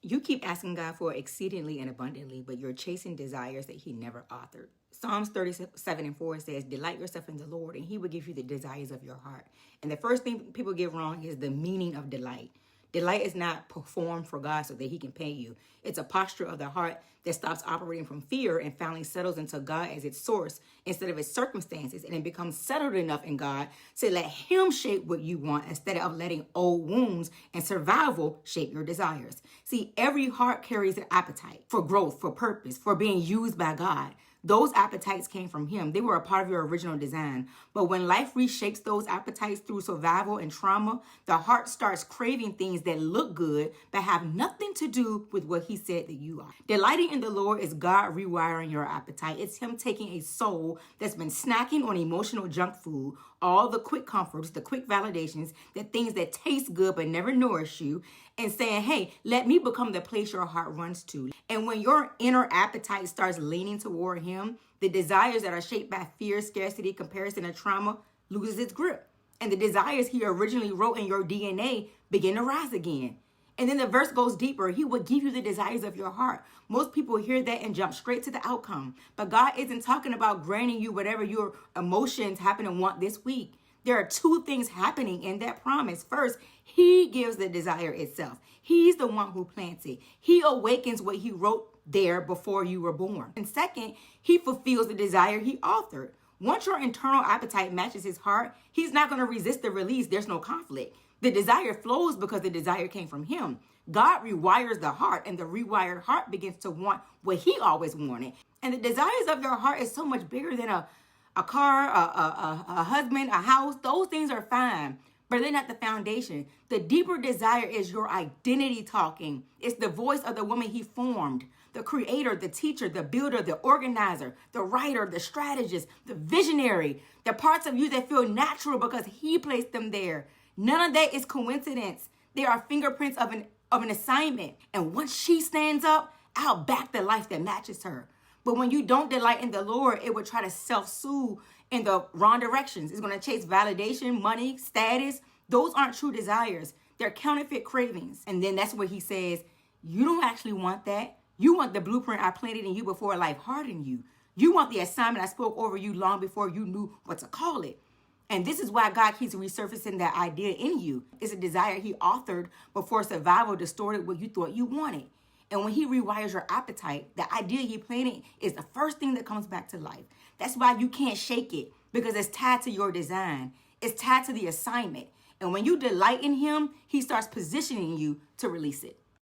You keep asking God for exceedingly and abundantly, but you're chasing desires that He never authored. Psalms 37:4 says, delight yourself in the Lord, and He will give you the desires of your heart. And the first thing people get wrong is the meaning of delight. Delight is not performed for God so that He can pay you. It's a posture of the heart that stops operating from fear and finally settles into God as its source instead of its circumstances, and it becomes settled enough in God to let Him shape what you want instead of letting old wounds and survival shape your desires. See, every heart carries an appetite for growth, for purpose, for being used by God. Those appetites came from Him. They were a part of your original design. But when life reshapes those appetites through survival and trauma, the heart starts craving things that look good but have nothing to do with what He said that you are. Delighting in the Lord is God rewiring your appetite. It's Him taking a soul that's been snacking on emotional junk food, all the quick comforts, the quick validations, the things that taste good but never nourish you, and saying, hey, let me become the place your heart runs to. And when your inner appetite starts leaning toward Him, the desires that are shaped by fear, scarcity, comparison, and trauma loses its grip. And the desires He originally wrote in your DNA begin to rise again. And then the verse goes deeper. He will give you the desires of your heart. Most people hear that and jump straight to the outcome. But God isn't talking about granting you whatever your emotions happen to want this week. There are two things happening in that promise. First, He gives the desire itself. He's the one who plants it. He awakens what He wrote there before you were born. And second, He fulfills the desire He authored. Once your internal appetite matches His heart, He's not going to resist the release. There's no conflict. The desire flows because the desire came from Him. God rewires the heart, and the rewired heart begins to want what He always wanted. And the desires of your heart is so much bigger than a car, a husband, a house. Those things are fine, but they're not the foundation. The deeper desire is your identity talking. It's the voice of the woman He formed, the creator, the teacher, the builder, the organizer, the writer, the strategist, the visionary, the parts of you that feel natural because He placed them there. None of that is coincidence. They are fingerprints of an assignment. And once she stands up, I'll back the life that matches her. But when you don't delight in the Lord, it will try to self-soothe in the wrong directions. It's going to chase validation, money, status. Those aren't true desires. They're counterfeit cravings. And then that's where He says, you don't actually want that. You want the blueprint I planted in you before life hardened you. You want the assignment I spoke over you long before you knew what to call it. And this is why God keeps resurfacing that idea in you. It's a desire He authored before survival distorted what you thought you wanted. And when He rewires your appetite, the idea He planted is the first thing that comes back to life. That's why you can't shake it, because it's tied to your design. It's tied to the assignment. And when you delight in Him, He starts positioning you to release it.